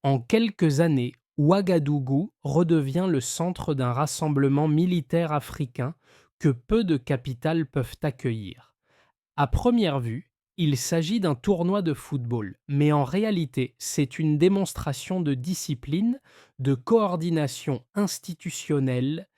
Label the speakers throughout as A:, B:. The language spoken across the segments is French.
A: En quelques années, Ouagadougou redevient le centre d'un rassemblement militaire africain que peu de capitales peuvent accueillir. À première vue, il s'agit d'un tournoi de football, mais en réalité, c'est une démonstration de discipline, de coordination institutionnelle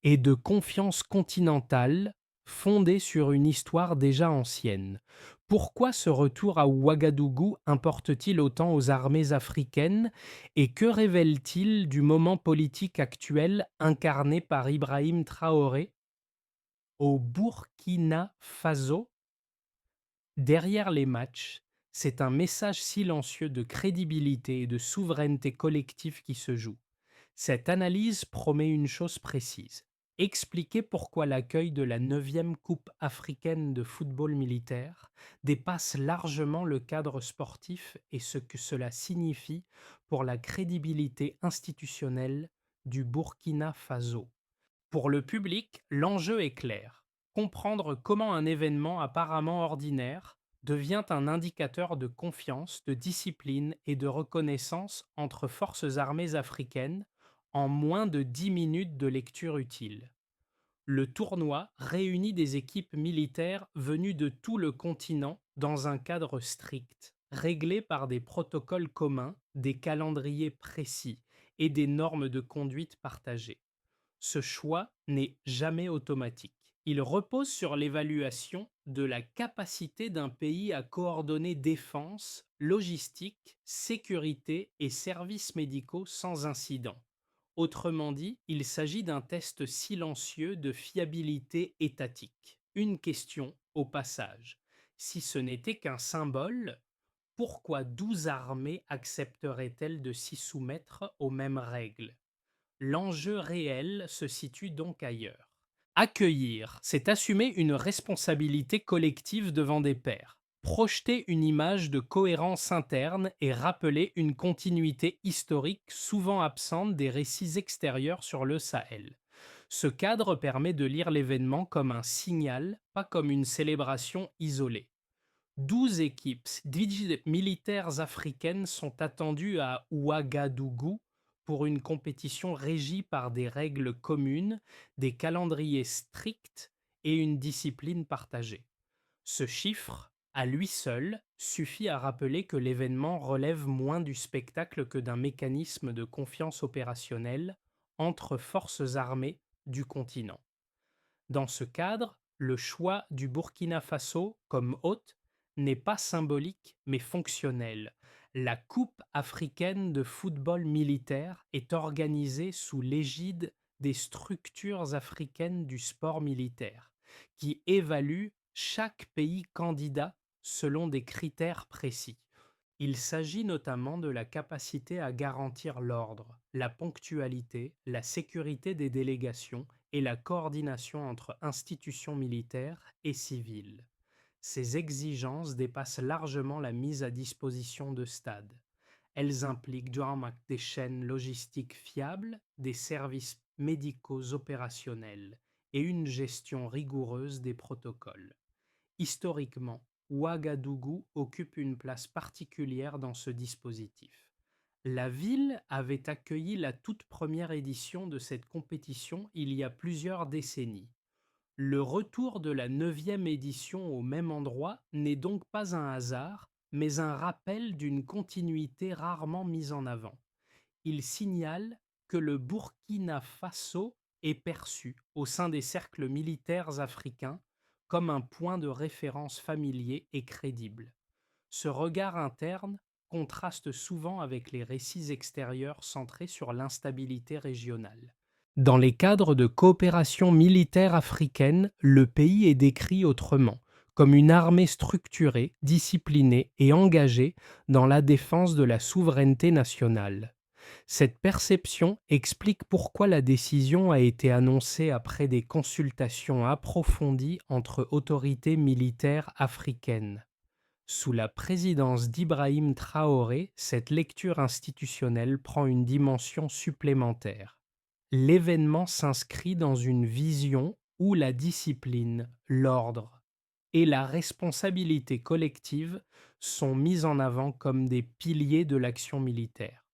A: et de confiance continentale fondée sur une histoire déjà ancienne. Pourquoi ce retour à Ouagadougou importe-t-il autant aux armées africaines et que révèle-t-il du moment politique actuel incarné par Ibrahim Traoré au Burkina Faso? Derrière les matchs, c'est un message silencieux de crédibilité et de souveraineté collective qui se joue. Cette analyse promet une chose précise: expliquer pourquoi l'accueil de la neuvième Coupe africaine de football militaire dépasse largement le cadre sportif et ce que cela signifie pour la crédibilité institutionnelle du Burkina Faso. Pour le public, l'enjeu est clair: comprendre comment un événement apparemment ordinaire devient un indicateur de confiance, de discipline et de reconnaissance entre forces armées africaines en moins de 10 minutes de lecture utile. Le tournoi réunit des équipes militaires venues de tout le continent dans un cadre strict, réglé par des protocoles communs, des calendriers précis et des normes de conduite partagées. Ce choix n'est jamais automatique. Il repose sur l'évaluation de la capacité d'un pays à coordonner défense, logistique, sécurité et services médicaux sans incident. Autrement dit, il s'agit d'un test silencieux de fiabilité étatique. Une question au passage: si ce n'était qu'un symbole, pourquoi 12 armées accepteraient-elles de s'y soumettre aux mêmes règles? L'enjeu réel se situe donc ailleurs. Accueillir, c'est assumer une responsabilité collective devant des pairs, projeter une image de cohérence interne et rappeler une continuité historique souvent absente des récits extérieurs sur le Sahel. Ce cadre permet de lire l'événement comme un signal, pas comme une célébration isolée. 12 équipes militaires africaines sont attendues à Ouagadougou pour une compétition régie par des règles communes, des calendriers stricts et une discipline partagée. Ce chiffre, à lui seul, suffit à rappeler que l'événement relève moins du spectacle que d'un mécanisme de confiance opérationnelle entre forces armées du continent. Dans ce cadre, le choix du Burkina Faso comme hôte n'est pas symbolique mais fonctionnel. La Coupe africaine de football militaire est organisée sous l'égide des structures africaines du sport militaire, qui évaluent chaque pays candidat selon des critères précis. Il s'agit notamment de la capacité à garantir l'ordre, la ponctualité, la sécurité des délégations et la coordination entre institutions militaires et civiles. Ces exigences dépassent largement la mise à disposition de stades. Elles impliquent des chaînes logistiques fiables, des services médicaux opérationnels et une gestion rigoureuse des protocoles. Historiquement, Ouagadougou occupe une place particulière dans ce dispositif. La ville avait accueilli la toute première édition de cette compétition il y a plusieurs décennies. Le retour de la neuvième édition au même endroit n'est donc pas un hasard, mais un rappel d'une continuité rarement mise en avant. Il signale que le Burkina Faso est perçu, au sein des cercles militaires africains, comme un point de référence familier et crédible. Ce regard interne contraste souvent avec les récits extérieurs centrés sur l'instabilité régionale. Dans les cadres de coopération militaire africaine, le pays est décrit autrement, comme une armée structurée, disciplinée et engagée dans la défense de la souveraineté nationale. Cette perception explique pourquoi la décision a été annoncée après des consultations approfondies entre autorités militaires africaines. Sous la présidence d'Ibrahim Traoré, cette lecture institutionnelle prend une dimension supplémentaire. L'événement s'inscrit dans une vision où la discipline, l'ordre et la responsabilité collective sont mis en avant comme des piliers de l'action militaire.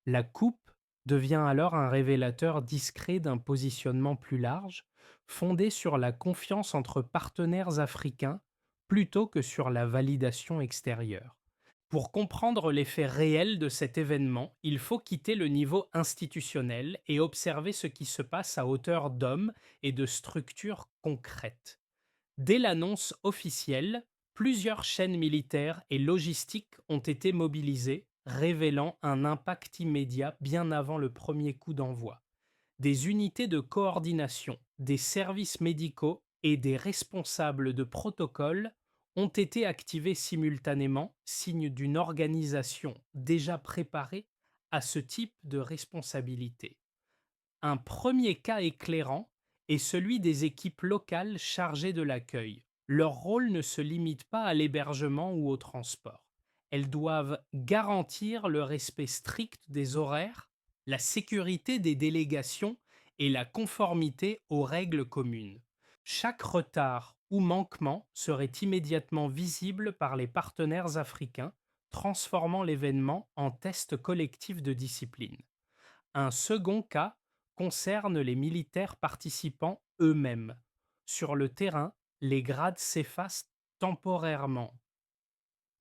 A: La coupe devient alors un révélateur discret d'un positionnement plus large, fondé sur la confiance entre partenaires africains plutôt que sur la validation extérieure. Pour comprendre l'effet réel de cet événement, il faut quitter le niveau institutionnel et observer ce qui se passe à hauteur d'hommes et de structures concrètes. Dès l'annonce officielle, plusieurs chaînes militaires et logistiques ont été mobilisées, révélant un impact immédiat bien avant le premier coup d'envoi. Des unités de coordination, des services médicaux et des responsables de protocole ont été activés simultanément, signe d'une organisation déjà préparée à ce type de responsabilité. Un premier cas éclairant est celui des équipes locales chargées de l'accueil. Leur rôle ne se limite pas à l'hébergement ou au transport. Elles doivent garantir le respect strict des horaires, la sécurité des délégations et la conformité aux règles communes. Chaque retard ou manquement serait immédiatement visible par les partenaires africains, transformant l'événement en test collectif de discipline. Un second cas concerne les militaires participants eux-mêmes. Sur le terrain, les grades s'effacent temporairement,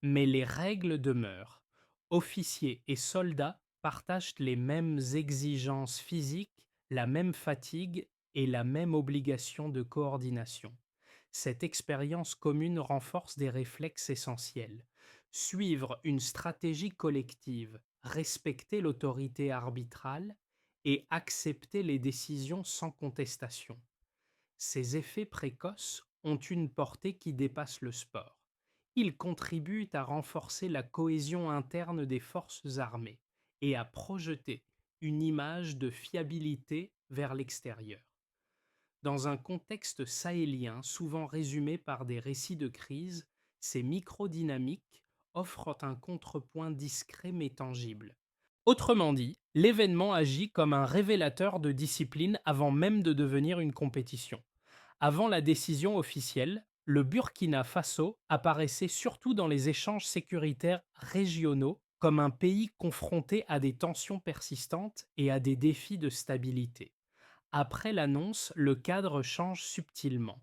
A: mais les règles demeurent. Officiers et soldats partagent les mêmes exigences physiques, la même fatigue et la même obligation de coordination. Cette expérience commune renforce des réflexes essentiels. Suivre une stratégie collective, respecter l'autorité arbitrale et accepter les décisions sans contestation. Ces effets précoces ont une portée qui dépasse le sport. Ils contribuent à renforcer la cohésion interne des forces armées et à projeter une image de fiabilité vers l'extérieur. Dans un contexte sahélien souvent résumé par des récits de crise, ces microdynamiques offrent un contrepoint discret mais tangible. Autrement dit, l'événement agit comme un révélateur de discipline avant même de devenir une compétition. Avant la décision officielle, le Burkina Faso apparaissait surtout dans les échanges sécuritaires régionaux comme un pays confronté à des tensions persistantes et à des défis de stabilité. Après l'annonce, le cadre change subtilement.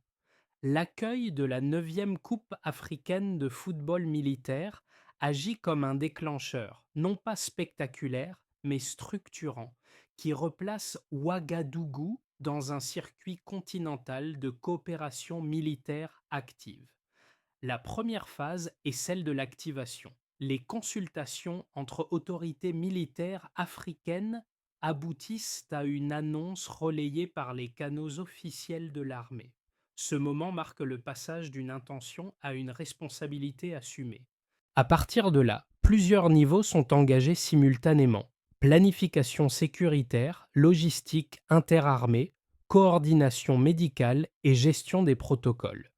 A: L'accueil de la 9e Coupe africaine de football militaire agit comme un déclencheur, non pas spectaculaire, mais structurant, qui replace Ouagadougou dans un circuit continental de coopération militaire active. La première phase est celle de l'activation. Les consultations entre autorités militaires africaines aboutissent à une annonce relayée par les canaux officiels de l'armée. Ce moment marque le passage d'une intention à une responsabilité assumée. À partir de là, plusieurs niveaux sont engagés simultanément. Planification sécuritaire, logistique interarmée, coordination médicale et gestion des protocoles.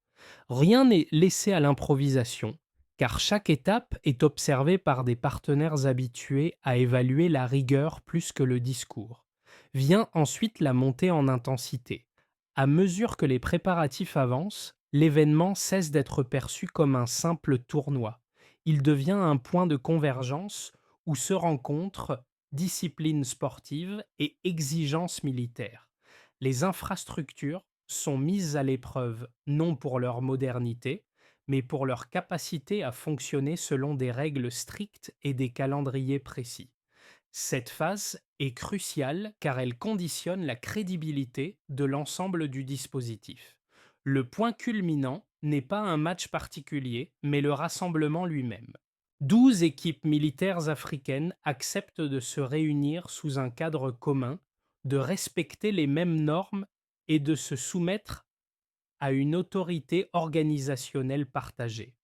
A: Rien n'est laissé à l'improvisation, car chaque étape est observée par des partenaires habitués à évaluer la rigueur plus que le discours. Vient ensuite la montée en intensité. À mesure que les préparatifs avancent, l'événement cesse d'être perçu comme un simple tournoi. Il devient un point de convergence où se rencontrent discipline sportive et exigence militaire. Les infrastructures sont mises à l'épreuve non pour leur modernité, mais pour leur capacité à fonctionner selon des règles strictes et des calendriers précis. Cette phase est cruciale car elle conditionne la crédibilité de l'ensemble du dispositif. Le point culminant n'est pas un match particulier, mais le rassemblement lui-même. 12 équipes militaires africaines acceptent de se réunir sous un cadre commun, de respecter les mêmes normes et de se soumettre à une autorité organisationnelle partagée.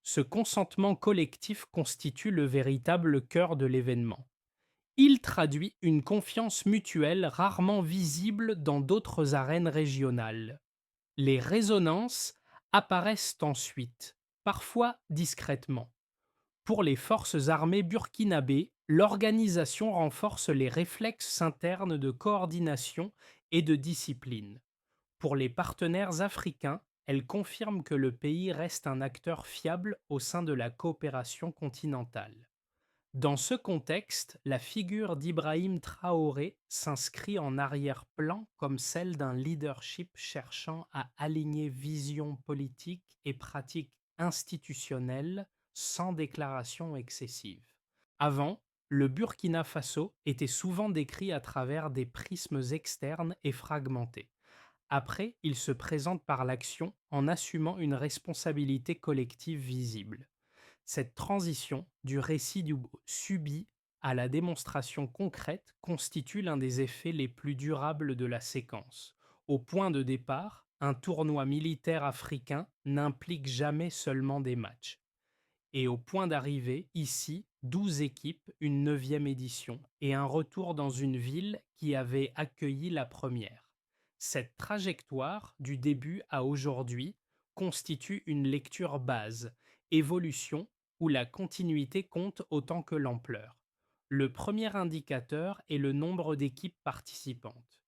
A: Ce consentement collectif constitue le véritable cœur de l'événement. Il traduit une confiance mutuelle rarement visible dans d'autres arènes régionales. Les résonances apparaissent ensuite, parfois discrètement. Pour les forces armées burkinabées, l'organisation renforce les réflexes internes de coordination et de discipline. Pour les partenaires africains, elle confirme que le pays reste un acteur fiable au sein de la coopération continentale. Dans ce contexte, la figure d'Ibrahim Traoré s'inscrit en arrière-plan comme celle d'un leadership cherchant à aligner vision politique et pratique institutionnelle sans déclaration excessive. Avant, le Burkina Faso était souvent décrit à travers des prismes externes et fragmentés. Après, il se présente par l'action en assumant une responsabilité collective visible. Cette transition du récit subi à la démonstration concrète constitue l'un des effets les plus durables de la séquence. Au point de départ, un tournoi militaire africain n'implique jamais seulement des matchs. Et au point d'arrivée, ici, 12 équipes, une neuvième édition, et un retour dans une ville qui avait accueilli la première. Cette trajectoire, du début à aujourd'hui, constitue une lecture base, évolution, où la continuité compte autant que l'ampleur. Le premier indicateur est le nombre d'équipes participantes.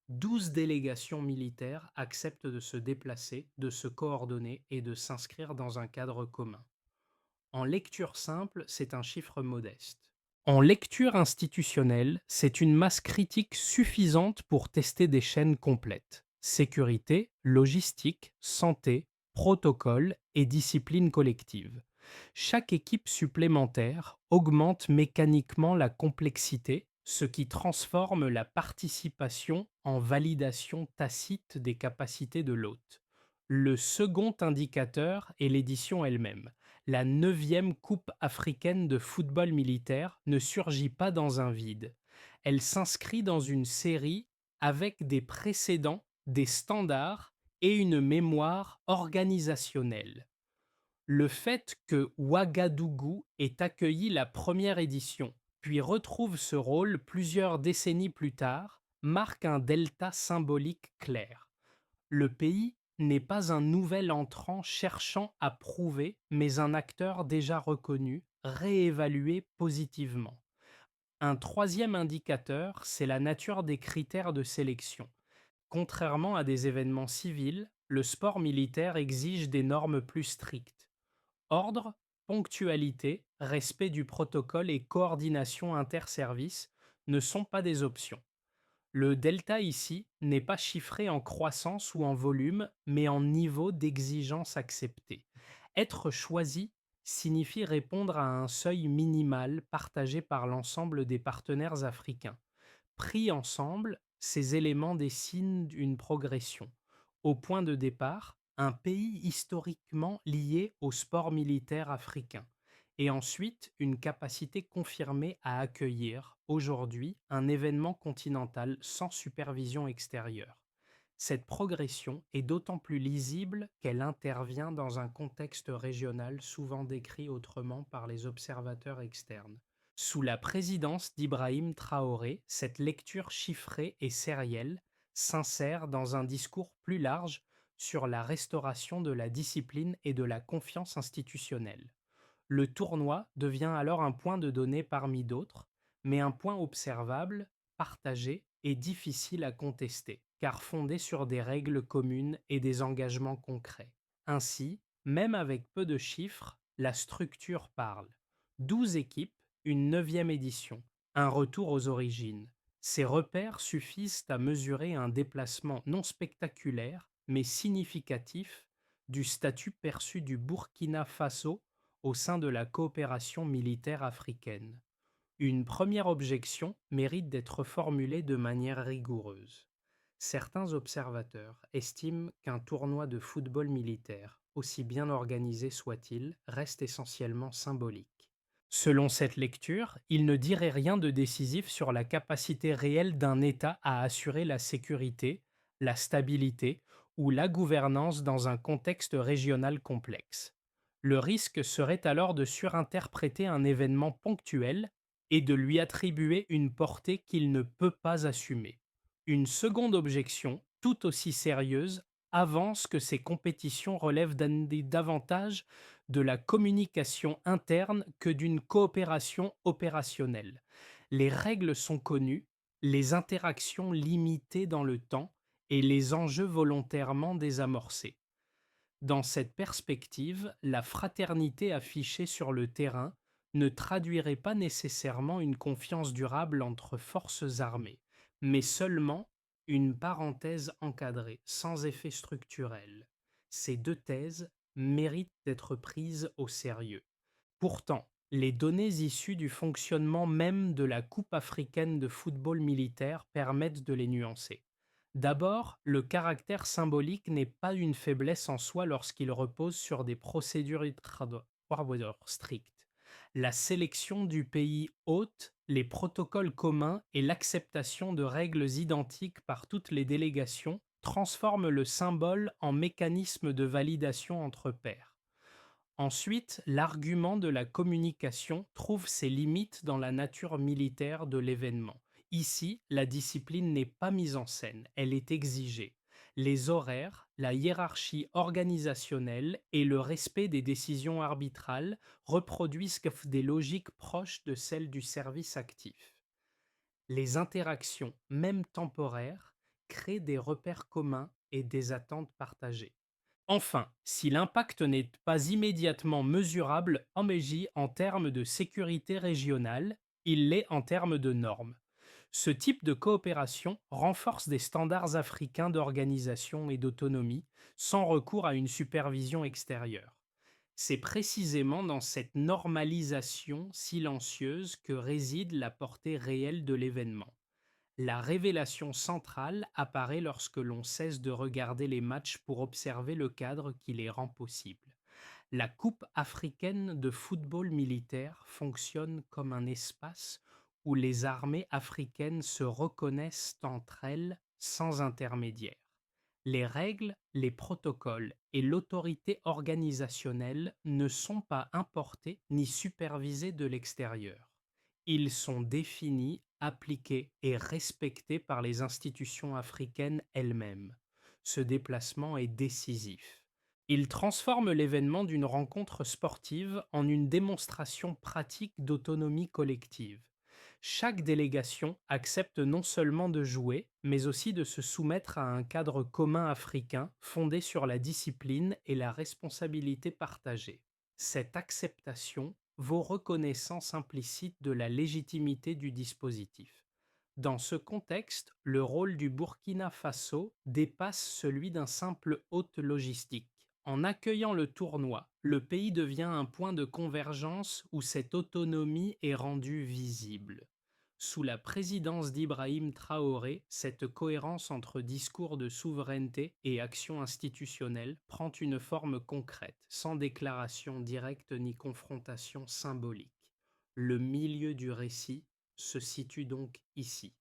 A: 12 délégations militaires acceptent de se déplacer, de se coordonner et de s'inscrire dans un cadre commun. En lecture simple, c'est un chiffre modeste. En lecture institutionnelle, c'est une masse critique suffisante pour tester des chaînes complètes. Sécurité, logistique, santé, protocole et discipline collective. Chaque équipe supplémentaire augmente mécaniquement la complexité, ce qui transforme la participation en validation tacite des capacités de l'hôte. Le second indicateur est l'édition elle-même. La neuvième Coupe africaine de football militaire ne surgit pas dans un vide. Elle s'inscrit dans une série avec des précédents, des standards et une mémoire organisationnelle. Le fait que Ouagadougou ait accueilli la première édition, puis retrouve ce rôle plusieurs décennies plus tard, marque un delta symbolique clair. Le pays n'est pas un nouvel entrant cherchant à prouver, mais un acteur déjà reconnu, réévalué positivement. Un troisième indicateur, c'est la nature des critères de sélection. Contrairement à des événements civils, le sport militaire exige des normes plus strictes. Ordre, ponctualité, respect du protocole et coordination interservices ne sont pas des options. Le delta ici n'est pas chiffré en croissance ou en volume, mais en niveau d'exigence accepté. Être choisi signifie répondre à un seuil minimal partagé par l'ensemble des partenaires africains. Pris ensemble, ces éléments dessinent une progression. Au point de départ, un pays historiquement lié au sport militaire africain, et ensuite une capacité confirmée à accueillir, aujourd'hui, un événement continental sans supervision extérieure. Cette progression est d'autant plus lisible qu'elle intervient dans un contexte régional souvent décrit autrement par les observateurs externes. Sous la présidence d'Ibrahim Traoré, cette lecture chiffrée et sérielle s'insère dans un discours plus large sur la restauration de la discipline et de la confiance institutionnelle. Le tournoi devient alors un point de données parmi d'autres, mais un point observable, partagé et difficile à contester, car fondé sur des règles communes et des engagements concrets. Ainsi, même avec peu de chiffres, la structure parle. 12 équipes, une neuvième édition, un retour aux origines. Ces repères suffisent à mesurer un déplacement non spectaculaire, mais significatif du statut perçu du Burkina Faso au sein de la coopération militaire africaine. Une première objection mérite d'être formulée de manière rigoureuse. Certains observateurs estiment qu'un tournoi de football militaire, aussi bien organisé soit-il, reste essentiellement symbolique. Selon cette lecture, il ne dirait rien de décisif sur la capacité réelle d'un État à assurer la sécurité, la stabilité ou la gouvernance dans un contexte régional complexe. Le risque serait alors de surinterpréter un événement ponctuel et de lui attribuer une portée qu'il ne peut pas assumer. Une seconde objection, tout aussi sérieuse, avance que ces compétitions relèvent davantage de la communication interne que d'une coopération opérationnelle. Les règles sont connues, les interactions limitées dans le temps et les enjeux volontairement désamorcés. Dans cette perspective, la fraternité affichée sur le terrain ne traduirait pas nécessairement une confiance durable entre forces armées, mais seulement une parenthèse encadrée, sans effet structurel. Ces deux thèses méritent d'être prises au sérieux. Pourtant, les données issues du fonctionnement même de la Coupe africaine de football militaire permettent de les nuancer. D'abord, le caractère symbolique n'est pas une faiblesse en soi lorsqu'il repose sur des procédures strictes. La sélection du pays hôte, les protocoles communs et l'acceptation de règles identiques par toutes les délégations transforment le symbole en mécanisme de validation entre pairs. Ensuite, l'argument de la communication trouve ses limites dans la nature militaire de l'événement. Ici, la discipline n'est pas mise en scène, elle est exigée. Les horaires, la hiérarchie organisationnelle et le respect des décisions arbitrales reproduisent des logiques proches de celles du service actif. Les interactions, même temporaires, créent des repères communs et des attentes partagées. Enfin, si l'impact n'est pas immédiatement mesurable en Meiji en termes de sécurité régionale, il l'est en termes de normes. Ce type de coopération renforce des standards africains d'organisation et d'autonomie sans recours à une supervision extérieure. C'est précisément dans cette normalisation silencieuse que réside la portée réelle de l'événement. La révélation centrale apparaît lorsque l'on cesse de regarder les matchs pour observer le cadre qui les rend possibles. La Coupe africaine de football militaire fonctionne comme un espace où les armées africaines se reconnaissent entre elles sans intermédiaire. Les règles, les protocoles et l'autorité organisationnelle ne sont pas importés ni supervisés de l'extérieur. Ils sont définis, appliqués et respectés par les institutions africaines elles-mêmes. Ce déplacement est décisif. Il transforme l'événement d'une rencontre sportive en une démonstration pratique d'autonomie collective. Chaque délégation accepte non seulement de jouer, mais aussi de se soumettre à un cadre commun africain fondé sur la discipline et la responsabilité partagée. Cette acceptation vaut reconnaissance implicite de la légitimité du dispositif. Dans ce contexte, le rôle du Burkina Faso dépasse celui d'un simple hôte logistique. En accueillant le tournoi, le pays devient un point de convergence où cette autonomie est rendue visible. Sous la présidence d'Ibrahim Traoré, cette cohérence entre discours de souveraineté et action institutionnelle prend une forme concrète, sans déclaration directe ni confrontation symbolique. Le milieu du récit se situe donc ici.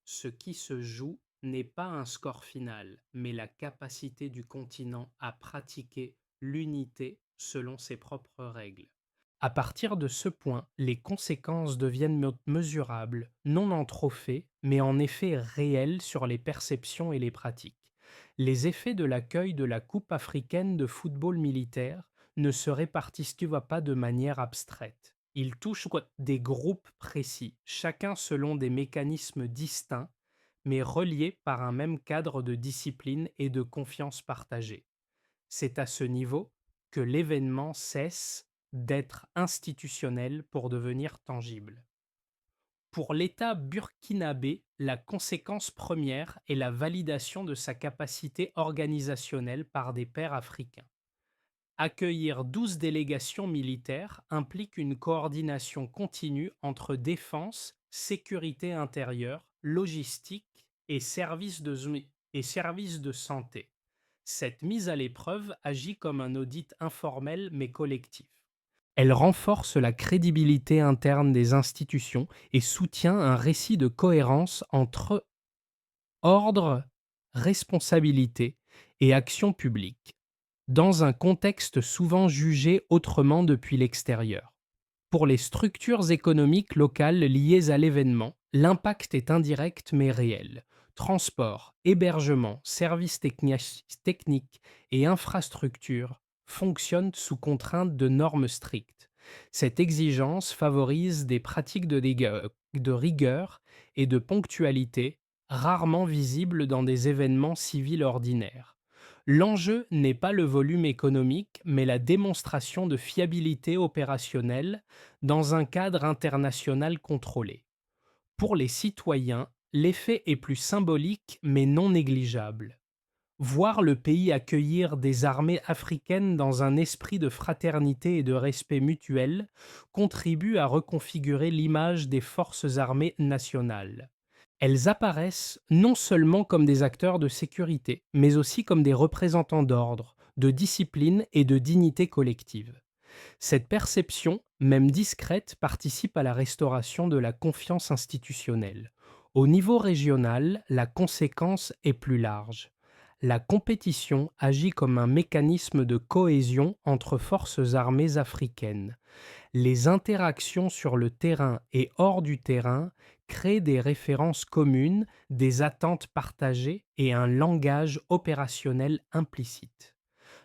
A: Ce qui se joue n'est pas un score final, mais la capacité du continent à pratiquer l'unité selon ses propres règles. À partir de ce point, les conséquences deviennent mesurables, non en trophées, mais en effets réels sur les perceptions et les pratiques. Les effets de l'accueil de la Coupe africaine de football militaire ne se répartissent pas de manière abstraite. Ils touchent des groupes précis, chacun selon des mécanismes distincts, mais reliés par un même cadre de discipline et de confiance partagée. C'est à ce niveau que l'événement cesse d'être institutionnel pour devenir tangible. Pour l'État burkinabé, la conséquence première est la validation de sa capacité organisationnelle par des pairs africains. Accueillir 12 délégations militaires implique une coordination continue entre défense, sécurité intérieure, logistique et services de santé. Cette mise à l'épreuve agit comme un audit informel mais collectif. Elle renforce la crédibilité interne des institutions et soutient un récit de cohérence entre ordre, responsabilité et action publique, dans un contexte souvent jugé autrement depuis l'extérieur. Pour les structures économiques locales liées à l'événement, l'impact est indirect mais réel. Transport, hébergement, services techniques et infrastructures fonctionnent sous contrainte de normes strictes. Cette exigence favorise des pratiques de rigueur et de ponctualité rarement visibles dans des événements civils ordinaires. L'enjeu n'est pas le volume économique, mais la démonstration de fiabilité opérationnelle dans un cadre international contrôlé. Pour les citoyens, l'effet est plus symbolique mais non négligeable. Voir le pays accueillir des armées africaines dans un esprit de fraternité et de respect mutuel contribue à reconfigurer l'image des forces armées nationales. Elles apparaissent non seulement comme des acteurs de sécurité, mais aussi comme des représentants d'ordre, de discipline et de dignité collective. Cette perception, même discrète, participe à la restauration de la confiance institutionnelle. Au niveau régional, la conséquence est plus large. La compétition agit comme un mécanisme de cohésion entre forces armées africaines. Les interactions sur le terrain et hors du terrain créent des références communes, des attentes partagées et un langage opérationnel implicite.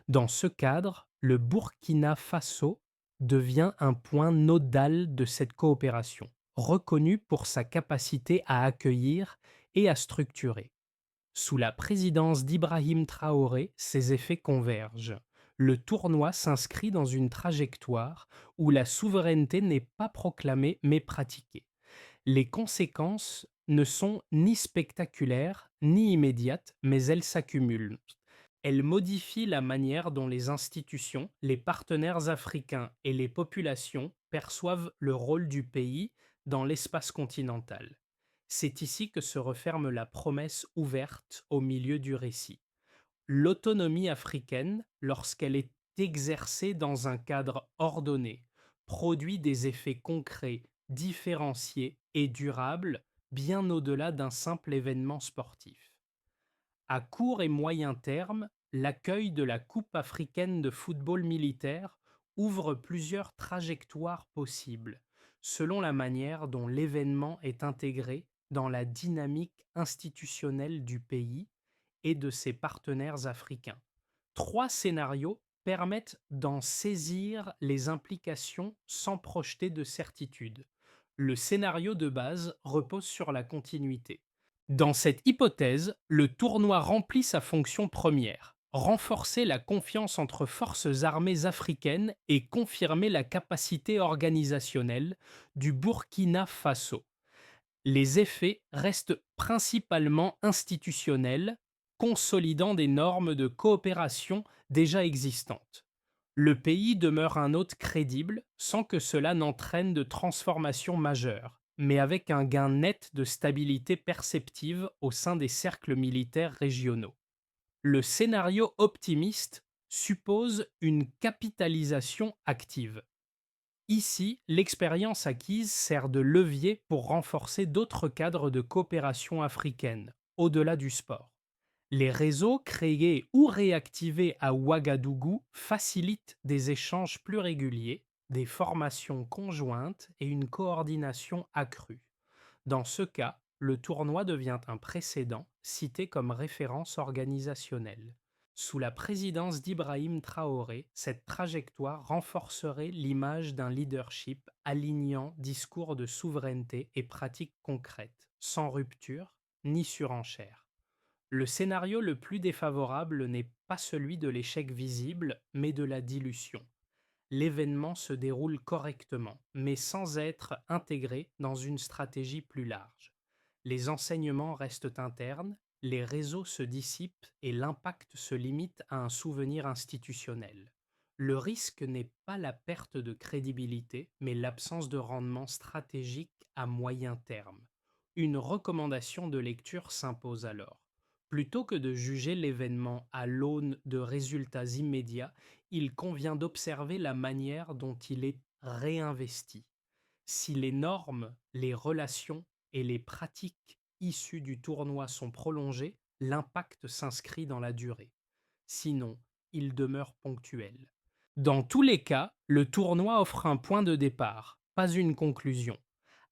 A: Dans ce cadre, le Burkina Faso devient un point nodal de cette coopération, reconnu pour sa capacité à accueillir et à structurer. Sous la présidence d'Ibrahim Traoré, ces effets convergent. Le tournoi s'inscrit dans une trajectoire où la souveraineté n'est pas proclamée mais pratiquée. Les conséquences ne sont ni spectaculaires ni immédiates, mais elles s'accumulent. Elles modifient la manière dont les institutions, les partenaires africains et les populations perçoivent le rôle du pays dans l'espace continental. C'est ici que se referme la promesse ouverte au milieu du récit. L'autonomie africaine, lorsqu'elle est exercée dans un cadre ordonné, produit des effets concrets, différenciés et durables, bien au-delà d'un simple événement sportif. À court et moyen terme, l'accueil de la Coupe africaine de football militaire ouvre plusieurs trajectoires possibles, selon la manière dont l'événement est intégré dans la dynamique institutionnelle du pays et de ses partenaires africains. Trois scénarios permettent d'en saisir les implications sans projeter de certitude. Le scénario de base repose sur la continuité. Dans cette hypothèse, le tournoi remplit sa fonction première, renforcer la confiance entre forces armées africaines et confirmer la capacité organisationnelle du Burkina Faso. Les effets restent principalement institutionnels, consolidant des normes de coopération déjà existantes. Le pays demeure un hôte crédible sans que cela n'entraîne de transformation majeure, mais avec un gain net de stabilité perceptive au sein des cercles militaires régionaux. Le scénario optimiste suppose une capitalisation active. Ici, l'expérience acquise sert de levier pour renforcer d'autres cadres de coopération africaine, au-delà du sport. Les réseaux créés ou réactivés à Ouagadougou facilitent des échanges plus réguliers, des formations conjointes et une coordination accrue. Dans ce cas, le tournoi devient un précédent cité comme référence organisationnelle. Sous la présidence d'Ibrahim Traoré, cette trajectoire renforcerait l'image d'un leadership alignant discours de souveraineté et pratiques concrètes, sans rupture ni surenchère. Le scénario le plus défavorable n'est pas celui de l'échec visible, mais de la dilution. L'événement se déroule correctement, mais sans être intégré dans une stratégie plus large. Les enseignements restent internes, les réseaux se dissipent et l'impact se limite à un souvenir institutionnel. Le risque n'est pas la perte de crédibilité, mais l'absence de rendement stratégique à moyen terme. Une recommandation de lecture s'impose alors. Plutôt que de juger l'événement à l'aune de résultats immédiats, il convient d'observer la manière dont il est réinvesti. Si les normes, les relations et les pratiques issues du tournoi sont prolongées, l'impact s'inscrit dans la durée. Sinon, il demeure ponctuel. Dans tous les cas, le tournoi offre un point de départ, pas une conclusion.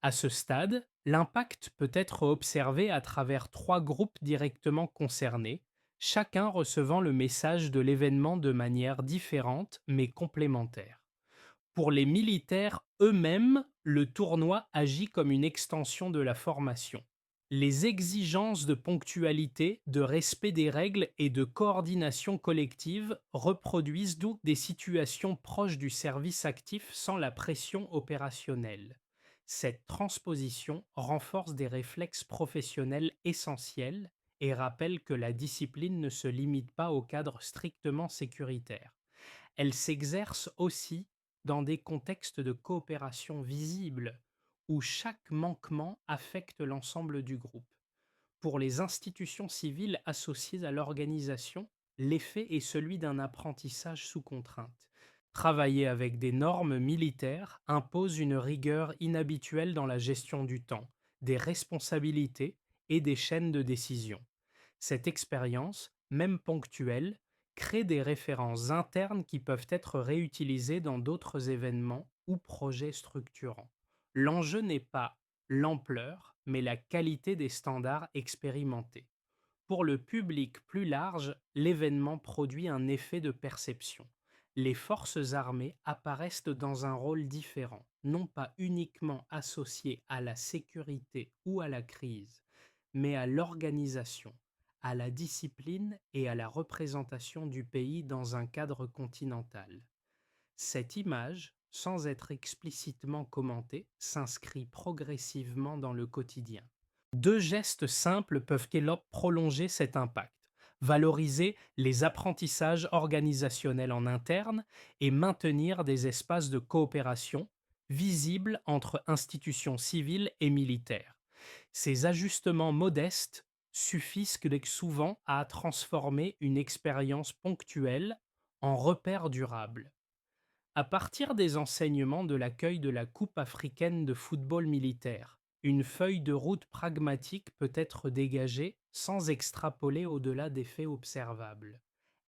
A: À ce stade, l'impact peut être observé à travers trois groupes directement concernés, chacun recevant le message de l'événement de manière différente mais complémentaire. Pour les militaires eux-mêmes, le tournoi agit comme une extension de la formation. Les exigences de ponctualité, de respect des règles et de coordination collective reproduisent donc des situations proches du service actif sans la pression opérationnelle. Cette transposition renforce des réflexes professionnels essentiels et rappelle que la discipline ne se limite pas au cadre strictement sécuritaire. Elle s'exerce aussi dans des contextes de coopération visible, où chaque manquement affecte l'ensemble du groupe. Pour les institutions civiles associées à l'organisation, l'effet est celui d'un apprentissage sous contrainte. Travailler avec des normes militaires impose une rigueur inhabituelle dans la gestion du temps, des responsabilités et des chaînes de décision. Cette expérience, même ponctuelle, crée des références internes qui peuvent être réutilisées dans d'autres événements ou projets structurants. L'enjeu n'est pas l'ampleur, mais la qualité des standards expérimentés. Pour le public plus large, l'événement produit un effet de perception. Les forces armées apparaissent dans un rôle différent, non pas uniquement associé à la sécurité ou à la crise, mais à l'organisation, à la discipline et à la représentation du pays dans un cadre continental. Cette image, sans être explicitement commentée, s'inscrit progressivement dans le quotidien. Deux gestes simples peuvent prolonger cet impact. Valoriser les apprentissages organisationnels en interne et maintenir des espaces de coopération visibles entre institutions civiles et militaires. Ces ajustements modestes suffisent souvent à transformer une expérience ponctuelle en repère durable. À partir des enseignements de l'accueil de la Coupe africaine de football militaire, une feuille de route pragmatique peut être dégagée sans extrapoler au-delà des faits observables.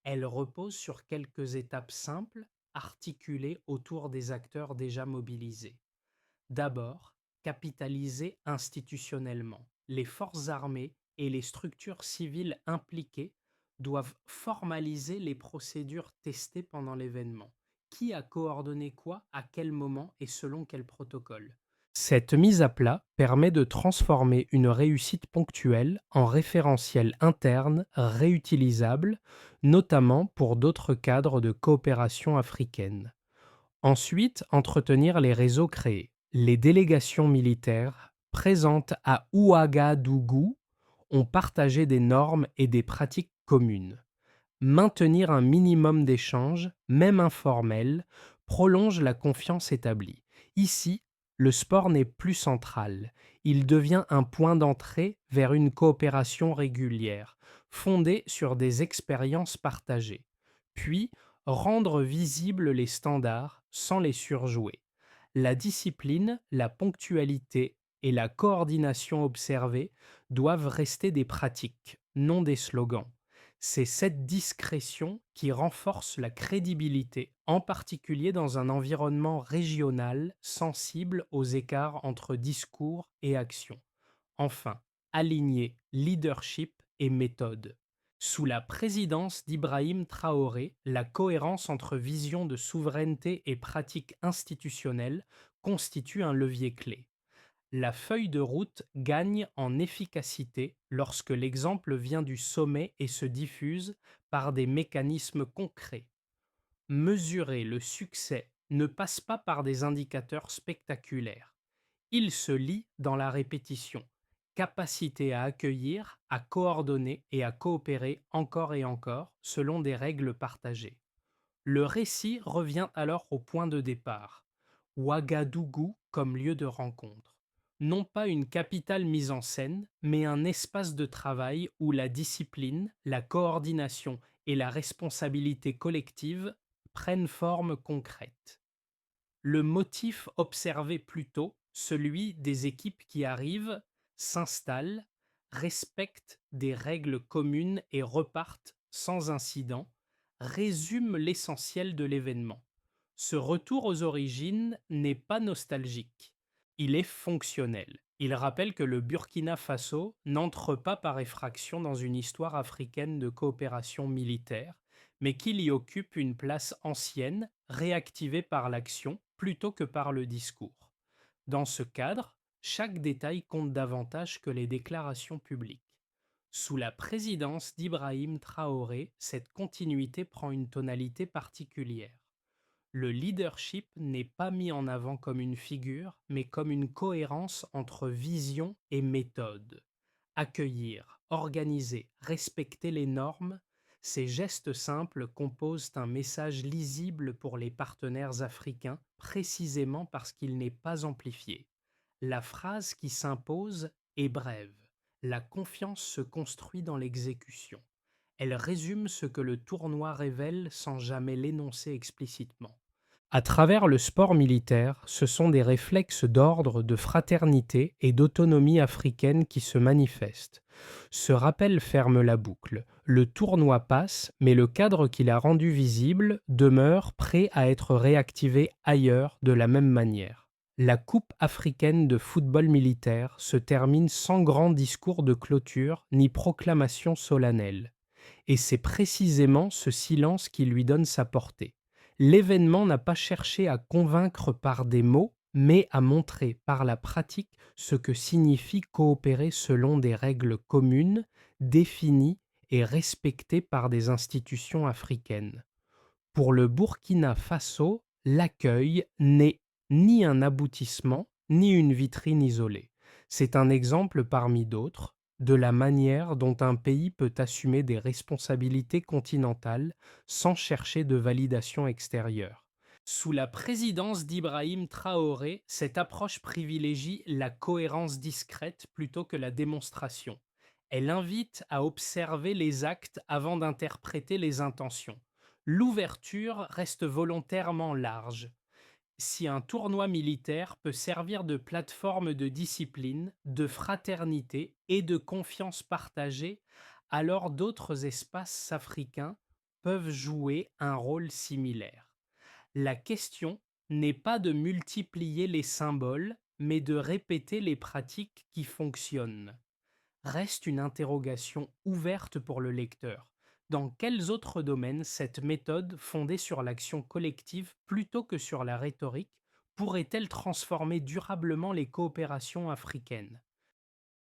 A: Elle repose sur quelques étapes simples, articulées autour des acteurs déjà mobilisés. D'abord, capitaliser institutionnellement. Les forces armées et les structures civiles impliquées doivent formaliser les procédures testées pendant l'événement. Qui a coordonné quoi, à quel moment et selon quel protocole. Cette mise à plat permet de transformer une réussite ponctuelle en référentiel interne réutilisable, notamment pour d'autres cadres de coopération africaine. Ensuite, entretenir les réseaux créés. Les délégations militaires présentes à Ouagadougou ont partagé des normes et des pratiques communes. Maintenir un minimum d'échanges, même informels, prolonge la confiance établie. Ici, le sport n'est plus central. Il devient un point d'entrée vers une coopération régulière, fondée sur des expériences partagées. Puis, rendre visibles les standards sans les surjouer. La discipline, la ponctualité et la coordination observée doivent rester des pratiques, non des slogans. C'est cette discrétion qui renforce la crédibilité, en particulier dans un environnement régional sensible aux écarts entre discours et action. Enfin, aligner leadership et méthode. Sous la présidence d'Ibrahim Traoré, la cohérence entre vision de souveraineté et pratique institutionnelle constitue un levier clé. La feuille de route gagne en efficacité lorsque l'exemple vient du sommet et se diffuse par des mécanismes concrets. Mesurer le succès ne passe pas par des indicateurs spectaculaires. Il se lie dans la répétition, capacité à accueillir, à coordonner et à coopérer encore et encore selon des règles partagées. Le récit revient alors au point de départ, Ouagadougou comme lieu de rencontre. Non pas une capitale mise en scène, mais un espace de travail où la discipline, la coordination et la responsabilité collective prennent forme concrète. Le motif observé plus tôt, celui des équipes qui arrivent, s'installent, respectent des règles communes et repartent sans incident, résume l'essentiel de l'événement. Ce retour aux origines n'est pas nostalgique, il est fonctionnel. Il rappelle que le Burkina Faso n'entre pas par effraction dans une histoire africaine de coopération militaire, mais qu'il y occupe une place ancienne, réactivée par l'action plutôt que par le discours. Dans ce cadre, Chaque détail compte davantage que les déclarations publiques. Sous la présidence d'Ibrahim Traoré, cette continuité prend une tonalité particulière. Le leadership n'est pas mis en avant comme une figure, mais comme une cohérence entre vision et méthode. Accueillir, organiser, respecter les normes, ces gestes simples composent un message lisible pour les partenaires africains, précisément parce qu'il n'est pas amplifié. La phrase qui s'impose est brève. La confiance se construit dans l'exécution. Elle résume ce que le tournoi révèle sans jamais l'énoncer explicitement. À travers le sport militaire, ce sont des réflexes d'ordre, de fraternité et d'autonomie africaine qui se manifestent. Ce rappel ferme la boucle. Le tournoi passe, mais le cadre qui l'a rendu visible demeure prêt à être réactivé ailleurs de la même manière. La Coupe africaine de football militaire se termine sans grand discours de clôture ni proclamation solennelle. Et c'est précisément ce silence qui lui donne sa portée. L'événement n'a pas cherché à convaincre par des mots, mais à montrer par la pratique ce que signifie coopérer selon des règles communes, définies et respectées par des institutions africaines. Pour le Burkina Faso, l'accueil n'est ni un aboutissement, ni une vitrine isolée. C'est un exemple parmi d'autres de la manière dont un pays peut assumer des responsabilités continentales sans chercher de validation extérieure. Sous la présidence d'Ibrahim Traoré, cette approche privilégie la cohérence discrète plutôt que la démonstration. Elle invite à observer les actes avant d'interpréter les intentions. L'ouverture reste volontairement large. Si un tournoi militaire peut servir de plateforme de discipline, de fraternité et de confiance partagée, alors d'autres espaces africains peuvent jouer un rôle similaire. La question n'est pas de multiplier les symboles, mais de répéter les pratiques qui fonctionnent. Reste une interrogation ouverte pour le lecteur. Dans quels autres domaines cette méthode, fondée sur l'action collective plutôt que sur la rhétorique, pourrait-elle transformer durablement les coopérations africaines?